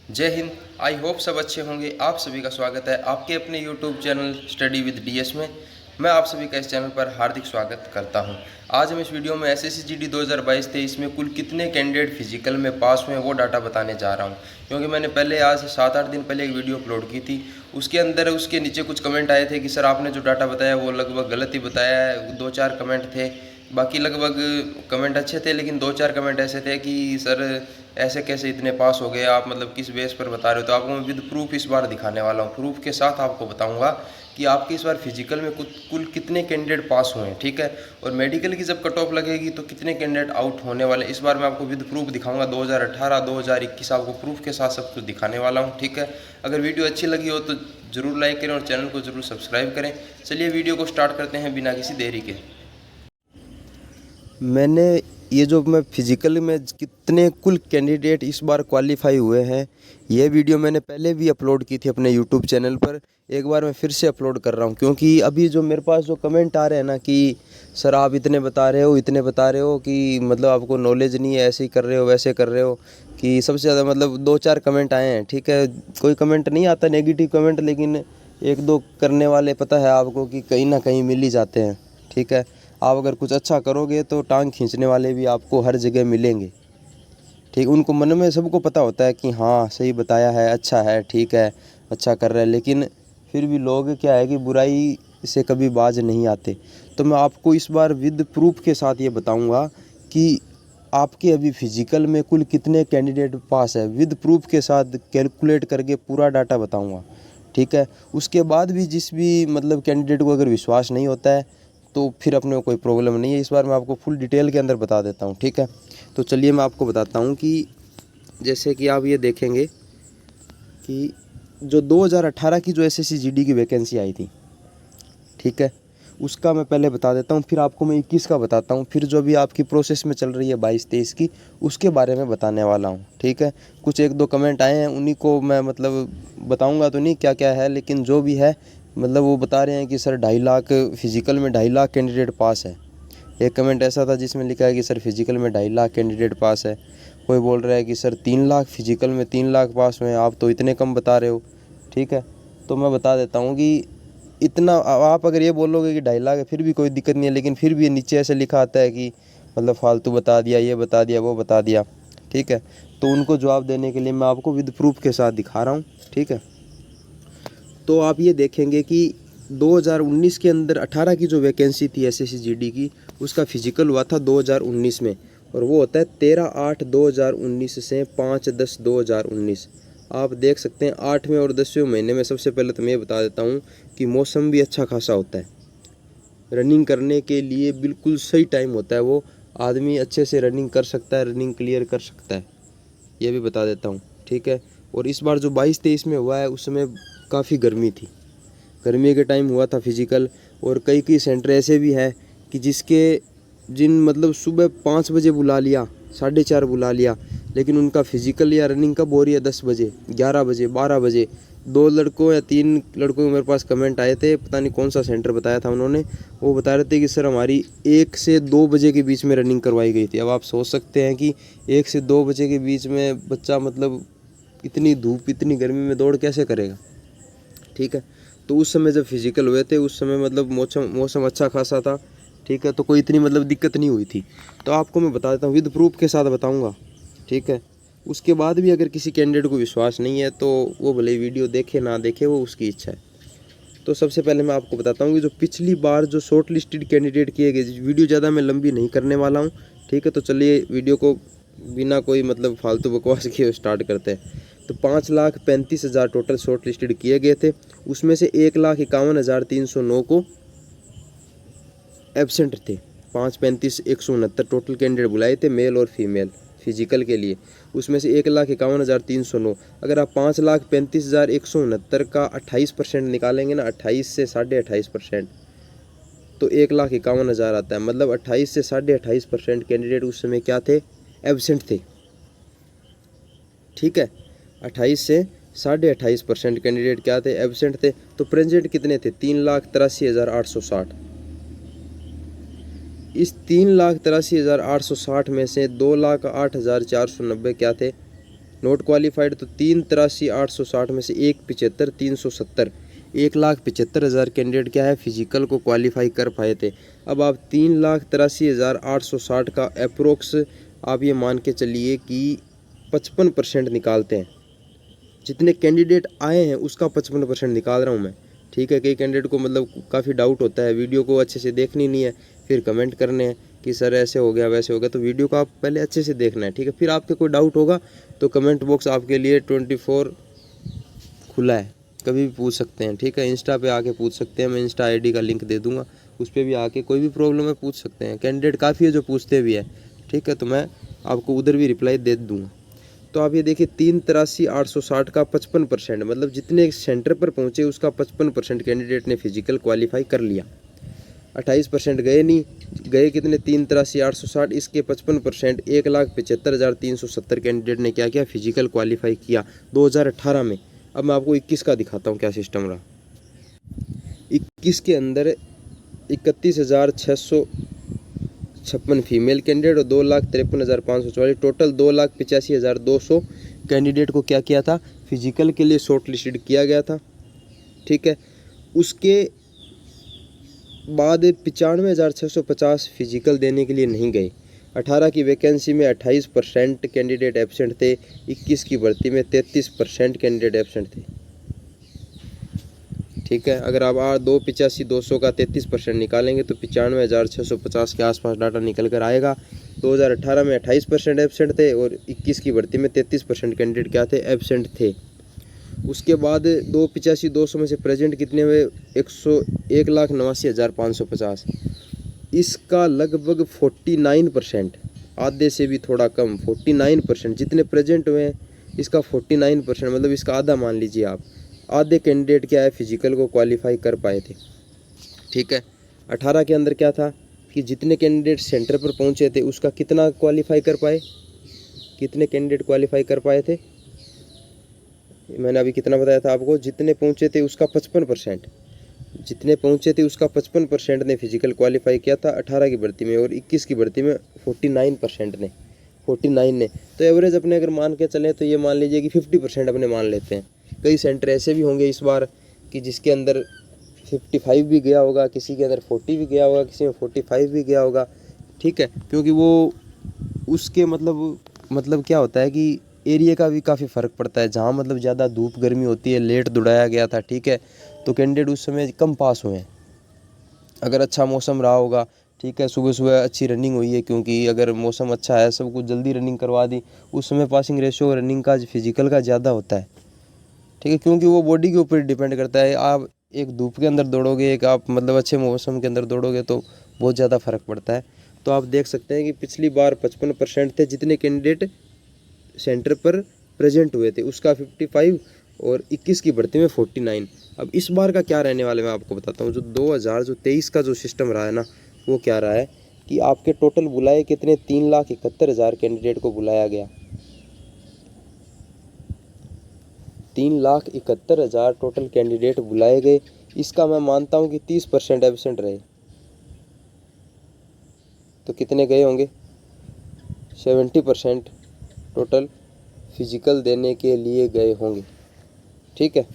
जय Hind. I hope सब अच्छे होंगे। आप सभी का स्वागत है आपके अपने YouTube channel study with DS में। मैं आप सभी का इस चैनल पर हार्दिक स्वागत करता हूं। आज हम इस वीडियो में एसएससी जीडी 2022-23 में कुल कितने कैंडिडेट फिजिकल में पास हुए हैं वो डाटा बताने जा रहा हूं। क्योंकि मैंने पहले आज 7-8 दिन पहले एक वीडियो अपलोड की थी, उसके अंदर उसके नीचे कुछ कमेंट आए थे कि सर आपने जो डाटा बताया वो लगभग गलत ही बताया है। 2-4 कमेंट थे, बाकी लगभग कमेंट अच्छे थे, लेकिन 2-4 कमेंट ऐसे थे कि सर ऐसे कैसे इतने पास हो गए आप, मतलब किस बेस पर बता रहे हो। तो आपको मैं विद प्रूफ इस बार दिखाने वाला हूँ। प्रूफ के साथ आपको बताऊंगा कि आपके इस बार फिजिकल में कुल कितने कैंडिडेट पास हुए हैं, ठीक है। और मेडिकल की जब कट ऑफ लगेगी तो कितने कैंडिडेट आउट होने वाले, इस बार मैं आपको विद प्रूफ दिखाऊंगा। 2018 2021 आपको प्रूफ के साथ सब कुछ दिखाने वाला हूँ, ठीक है। अगर वीडियो अच्छी लगी हो तो ज़रूर लाइक करें और चैनल को ज़रूर सब्सक्राइब करें। चलिए वीडियो को स्टार्ट करते हैं बिना किसी देरी के। मैंने ये जो मैं फिजिकल में कितने कुल कैंडिडेट इस बार क्वालिफाई हुए हैं, ये वीडियो मैंने पहले भी अपलोड की थी अपने यूट्यूब चैनल पर। एक बार मैं फिर से अपलोड कर रहा हूँ, क्योंकि अभी जो मेरे पास जो कमेंट आ रहे हैं ना कि सर आप इतने बता रहे हो, इतने बता रहे हो कि मतलब आपको नॉलेज नहीं है, ऐसे ही कर रहे हो वैसे कर रहे हो, कि सबसे ज़्यादा मतलब 2-4 कमेंट आए हैं, ठीक है। कोई कमेंट नहीं आता नेगेटिव कमेंट, लेकिन 1-2 करने वाले पता है आपको कि कहीं ना कहीं मिल ही जाते हैं, ठीक है। आप अगर कुछ अच्छा करोगे तो टांग खींचने वाले भी आपको हर जगह मिलेंगे, ठीक। उनको मन में सबको पता होता है कि हाँ सही बताया है, अच्छा है, ठीक है, अच्छा कर रहा है, लेकिन फिर भी लोग क्या है कि बुराई से कभी बाज नहीं आते। तो मैं आपको इस बार विद प्रूफ के साथ ये बताऊंगा कि आपके अभी फिजिकल में कुल कितने कैंडिडेट पास है। विद प्रूफ के साथ कैलकुलेट करके पूरा डाटा बताऊंगा, ठीक है। उसके बाद भी जिस भी मतलब कैंडिडेट को अगर विश्वास नहीं होता है तो फिर अपने को कोई प्रॉब्लम नहीं है। इस बार मैं आपको फुल डिटेल के अंदर बता देता हूँ, ठीक है। तो चलिए मैं आपको बताता हूँ कि जैसे कि आप ये देखेंगे कि जो 2018 की जो एसएससी जीडी की वैकेंसी आई थी, ठीक है, उसका मैं पहले बता देता हूँ, फिर आपको मैं 21 का बताता हूँ, फिर जो भी आपकी प्रोसेस में चल रही है 22-23 की, उसके बारे में बताने वाला हूँ, ठीक है। कुछ 1-2 कमेंट आए हैं, उन्हीं को मैं मतलब बताऊँगा तो नहीं क्या क्या है, लेकिन जो भी है मतलब वो बता रहे हैं कि सर 2.5 लाख फिजिकल में 2.5 लाख कैंडिडेट पास है। एक कमेंट ऐसा था जिसमें लिखा है कि सर फिजिकल में 2.5 लाख कैंडिडेट पास है। कोई बोल रहा है कि सर 3 लाख फिजिकल में 3 लाख पास हुए हैं, आप तो इतने कम बता रहे हो, ठीक है। तो मैं बता देता हूँ कि इतना आप अगर ये बोलोगे कि 2.5 लाख है फिर भी कोई दिक्कत नहीं है, लेकिन फिर भी नीचे ऐसे लिखा आता है कि मतलब फालतू बता दिया, ये बता दिया, वो बता दिया, ठीक है। तो उनको जवाब देने के लिए मैं आपको विद प्रूफ के साथ दिखा रहा हूँ, ठीक है। तो आप ये देखेंगे कि 2019 के अंदर 18 की जो वैकेंसी थी एसएससी जीडी की, उसका फिजिकल हुआ था 2019 में, और वो होता है 13/8/2019 से 5/10/2019। आप देख सकते हैं 8वें और 10वें महीने में सबसे पहले तो मैं ये बता देता हूँ कि मौसम भी अच्छा खासा होता है, रनिंग करने के लिए बिल्कुल सही टाइम होता है, वो आदमी अच्छे से रनिंग कर सकता है, रनिंग क्लियर कर सकता है, ये भी बता देता हूँ, ठीक है। और इस बार जो 22-23 में हुआ है उस समय काफ़ी गर्मी थी, गर्मी के टाइम हुआ था फिजिकल। और कई कई सेंटर ऐसे भी है कि जिन मतलब सुबह 5 बजे बुला लिया, 4:30 बुला लिया, लेकिन उनका फिजिकल या रनिंग कब हो रही है 10 बजे, 11 बजे, 12 बजे। 2 लड़कों या 3 लड़कों के मेरे पास कमेंट आए थे, पता नहीं कौन सा सेंटर बताया था उन्होंने, वो बता रहे थे कि सर हमारी 1 से 2 बजे के बीच में रनिंग करवाई गई थी। अब आप सोच सकते हैं कि 1 से 2 बजे के बीच में बच्चा मतलब इतनी धूप इतनी गर्मी में दौड़ कैसे करेगा, ठीक है। तो उस समय जब फिजिकल हुए थे उस समय मतलब मौसम अच्छा खासा था, ठीक है। तो कोई इतनी मतलब दिक्कत नहीं हुई थी। तो आपको मैं बता देता हूँ, विद प्रूफ के साथ बताऊँगा, ठीक है। उसके बाद भी अगर किसी कैंडिडेट को विश्वास नहीं है तो वो भले वीडियो देखे ना देखे, वो उसकी इच्छा है। तो सबसे पहले मैं आपको बताता हूँ कि जो पिछली बार जो शॉर्ट लिस्टेड कैंडिडेट किए गए, वीडियो ज़्यादा मैं लंबी नहीं करने वाला हूँ, ठीक है। तो चलिए वीडियो को बिना कोई मतलब फालतू बकवास किए स्टार्ट करते हैं। तो 5,35,000 टोटल शॉर्ट लिस्टेड किए गए थे, उसमें से 1,51,309 को एबसेंट थे। 5, 35, 169 टोटल कैंडिडेट बुलाए थे, मेल और फीमेल फिजिकल के लिए, उसमें से 1,51,309। अगर आप 5,35,169 का 28% निकालेंगे ना, 28 से 28.5%, तो 1,51,000 आता है। मतलब 28 से 28.5% कैंडिडेट उस समय क्या थे, एबसेंट थे, ठीक है। 28 से 28.5% कैंडिडेट क्या थे, एबसेंट थे। तो प्रेजेंट कितने थे, 3,83,860। इस 3,83,860 में से 2,08,490 क्या थे, नॉट क्वालिफाइड तो 383,860 में से 1,75,370 1,75,000 कैंडिडेट क्या है फिजिकल को क्वालिफाई कर पाए थे। अब आप 3,83,860 का अप्रोक्स आप ये मान के चलिए कि 55% निकालते हैं। जितने कैंडिडेट आए हैं उसका 55% निकाल रहा हूँ मैं, ठीक है। कई कैंडिडेट को मतलब काफ़ी डाउट होता है, वीडियो को अच्छे से देखनी नहीं है, फिर कमेंट करने हैं कि सर ऐसे हो गया वैसे हो गया। तो वीडियो को आप पहले अच्छे से देखना है, ठीक है। फिर आपके कोई डाउट होगा तो कमेंट बॉक्स आपके लिए 24 खुला है, कभी भी पूछ सकते हैं, ठीक है। इंस्टा पे आके पूछ सकते हैं, मैं इंस्टा आईडी का लिंक दे दूंगा, उस पर भी आके कोई भी प्रॉब्लम है पूछ सकते हैं। कैंडिडेट काफ़ी है जो पूछते भी है, ठीक है, तो मैं आपको उधर भी रिप्लाई दे दूंगा। तो आप ये देखिए 3,83,860 का 55%, मतलब जितने सेंटर पर पहुँचे उसका 55% कैंडिडेट ने फिजिकल क्वालिफाई कर लिया। 28% गए नहीं, गए कितने 3,83,860, इसके 55% 1,75,370 कैंडिडेट ने क्या किया फिजिकल क्वालिफाई किया 2018 में। अब मैं आपको 21 का दिखाता हूँ क्या सिस्टम रहा। 21 के अंदर 31,656 फीमेल कैंडिडेट और 2,53,544, टोटल 2,85,200 कैंडिडेट को क्या किया था फिजिकल के लिए शॉर्ट लिस्टेड किया गया था, ठीक है। उसके बाद 95,650 फिजिकल देने के लिए नहीं गए। 18 की वैकेंसी में 28% कैंडिडेट एब्सेंट थे। 21 की भर्ती में 33% कैंडिडेट एब्सेंट थे, ठीक है। अगर आप 2,85,200 का 33% निकालेंगे तो 95,650 के आसपास डाटा निकल कर आएगा। 2018 में 28% एब्सेंट थे और 21 की भर्ती में 33% कैंडिडेट क्या थे एब्सेंट थे। उसके बाद 2,85,200 में से प्रेजेंट कितने हुए 1,89,550, इसका लगभग 49%, आधे से भी थोड़ा कम 49% जितने प्रेजेंट हुए हैं इसका 49%, मतलब इसका आधा मान लीजिए आप, आधे कैंडिडेट क्या है फिजिकल को क्वालिफाई कर पाए थे, ठीक है। 18 के अंदर क्या था कि जितने कैंडिडेट सेंटर पर पहुंचे थे उसका कितना क्वालिफाई कर पाए, कितने कैंडिडेट क्वालिफाई कर पाए थे, मैंने अभी कितना बताया था आपको, जितने पहुंचे थे उसका 55%, जितने पहुंचे थे उसका 55% ने फिजिकल क्वालिफाई किया था 18 की भर्ती में, और 21 की भर्ती में 49% ने, 49 ने। तो एवरेज अपने अगर मान के चलें तो ये मान लीजिए कि 50% अपने मान लेते हैं। कई सेंटर ऐसे भी होंगे इस बार कि जिसके अंदर 55 भी गया होगा, किसी के अंदर 40 भी गया होगा, किसी में 45 भी गया होगा, ठीक है। क्योंकि वो उसके मतलब क्या होता है कि एरिया का भी काफ़ी फ़र्क पड़ता है। जहाँ मतलब ज़्यादा धूप गर्मी होती है, लेट दौड़ाया गया था, ठीक है, तो कैंडिडेट उस समय कम पास हुए हैं। अगर अच्छा मौसम रहा होगा, ठीक है, सुबह सुबह अच्छी रनिंग हुई है, क्योंकि अगर मौसम अच्छा है सब कुछ जल्दी रनिंग करवा दी, उस समय पासिंग रेशियो रनिंग का फिजिकल का ज़्यादा होता है, ठीक है। क्योंकि वो बॉडी के ऊपर डिपेंड करता है। आप एक धूप के अंदर दौड़ोगे, एक आप मतलब अच्छे मौसम के अंदर दौड़ोगे तो बहुत ज़्यादा फ़र्क पड़ता है। तो आप देख सकते हैं कि पिछली बार 55% थे जितने कैंडिडेट सेंटर पर प्रेजेंट हुए थे, उसका 55 और 21 की भर्ती में 49। अब इस बार का क्या रहने वाला है मैं आपको बताता हूँ। जो 2023 का जो सिस्टम रहा है ना, वो क्या रहा है कि आपके टोटल बुलाए कितने 3,71,000 कैंडिडेट को बुलाया गया। 3,71,000 टोटल कैंडिडेट बुलाए गए। इसका मैं मानता हूँ कि 30% एब्सेंट रहे, तो कितने गए होंगे 70% टोटल फिजिकल देने के लिए गए होंगे, ठीक है।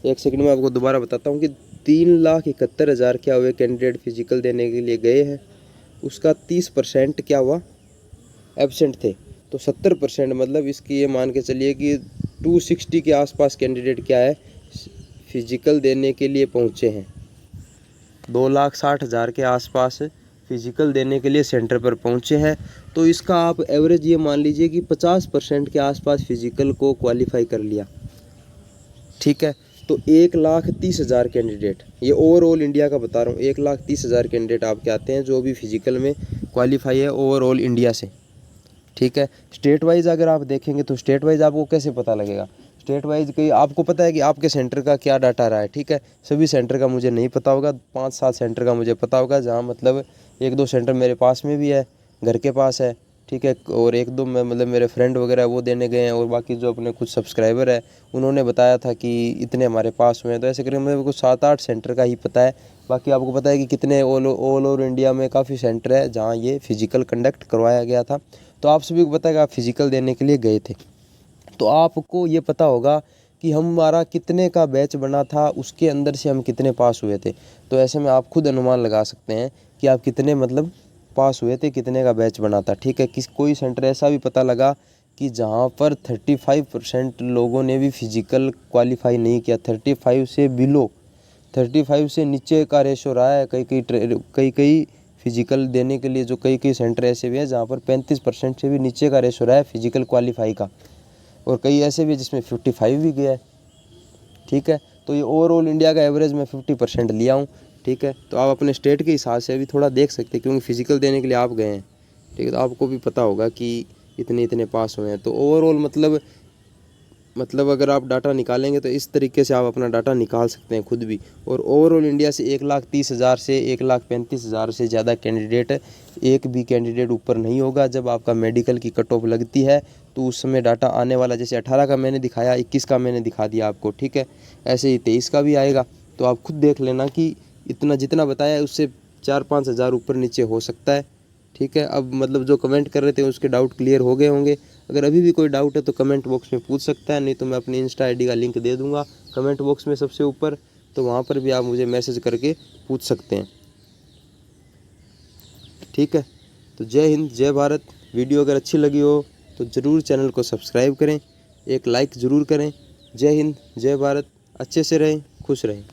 एक सेकंड में आपको दोबारा बताता हूँ कि 3,71,000 क्या हुए कैंडिडेट फिजिकल देने के लिए गए हैं, उसका 30% क्या हुआ एब्सेंट थे। तो 70% मतलब इसकी ये मान के चलिए कि 260 के आसपास कैंडिडेट क्या है फिजिकल देने के लिए पहुँचे हैं। 2,60,000 के आसपास फिजिकल देने के लिए सेंटर पर पहुँचे हैं। तो इसका आप एवरेज ये मान लीजिए कि 50% के आसपास फिजिकल को क्वालिफाई कर लिया, ठीक है। तो 1,30,000 कैंडिडेट, ये ओवरऑल इंडिया का बता रहा हूँ, 1,30,000 कैंडिडेट आपके आते हैं जो भी फिजिकल में क्वालिफाई है ओवरऑल इंडिया से, ठीक है। स्टेट वाइज अगर आप देखेंगे तो स्टेट वाइज आपको कैसे पता लगेगा, स्टेट वाइज कहीं आपको पता है कि आपके सेंटर का क्या डाटा रहा है, ठीक है। सभी सेंटर का मुझे नहीं पता होगा, 5-7 सेंटर का मुझे पता होगा, जहाँ मतलब 1-2 सेंटर मेरे पास में भी है, घर के पास है, ठीक है। और एक दो मतलब मेरे फ्रेंड वगैरह वो देने गए हैं, और बाकी जो अपने कुछ सब्सक्राइबर है उन्होंने बताया था कि इतने हमारे पास हुए हैं। तो ऐसे करीब मेरे को 7-8 सेंटर का ही पता है। बाकी आपको पता है कि कितने ऑल ओवर इंडिया में काफ़ी सेंटर है जहाँ ये फिजिकल कंडक्ट करवाया गया था। तो आप सभी को पता है कि आप फिजिकल देने के लिए गए थे, तो आपको ये पता होगा कि हमारा कितने का बैच बना था, उसके अंदर से हम कितने पास हुए थे। तो ऐसे में आप खुद अनुमान लगा सकते हैं कि आप कितने मतलब पास हुए थे, कितने का बैच बना था। ठीक है, कोई सेंटर ऐसा भी पता लगा कि जहाँ पर 35% लोगों ने भी फिजिकल क्वालिफाई नहीं किया, 35 से बिलो, 35 से नीचे का रेशो रहा है। कई फिजिकल देने के लिए जो कई सेंटर ऐसे भी हैं जहाँ पर 35% से भी नीचे का रेशो रहा है फिजिकल क्वालिफाई का, और कई ऐसे भी जिसमें 55 भी गया है। ठीक है, तो ये ओवरऑल इंडिया का एवरेज मैं 50% लिया हूँ। ठीक है, तो आप अपने स्टेट के हिसाब से भी थोड़ा देख सकते हैं, क्योंकि फिजिकल देने के लिए आप गए हैं। ठीक है, तो आपको भी पता होगा कि इतने पास हुए हैं। तो ओवरऑल मतलब अगर आप डाटा निकालेंगे तो इस तरीके से आप अपना डाटा निकाल सकते हैं खुद भी। और ओवरऑल इंडिया से 1,30,000 से 1,35,000 से ज़्यादा कैंडिडेट, एक भी कैंडिडेट ऊपर नहीं होगा। जब आपका मेडिकल की कट ऑफ लगती है तो उस समय डाटा आने वाला, जैसे 18 का मैंने दिखाया, 21 का मैंने दिखा दिया आपको। ठीक है, ऐसे ही 23 का भी आएगा। तो आप खुद देख लेना कि इतना जितना बताया है उससे 4-5 हज़ार ऊपर नीचे हो सकता है। ठीक है, अब मतलब जो कमेंट कर रहे थे उसके डाउट क्लियर हो गए होंगे। अगर अभी भी कोई डाउट है तो कमेंट बॉक्स में पूछ सकता है, नहीं तो मैं अपनी इंस्टा आईडी का लिंक दे दूंगा कमेंट बॉक्स में सबसे ऊपर, तो वहाँ पर भी आप मुझे मैसेज करके पूछ सकते हैं। ठीक है, तो जय हिंद, जय भारत। वीडियो अगर अच्छी लगी हो तो ज़रूर चैनल को सब्सक्राइब करें, एक लाइक ज़रूर करें। जय हिंद, जय भारत। अच्छे से रहें, खुश रहें।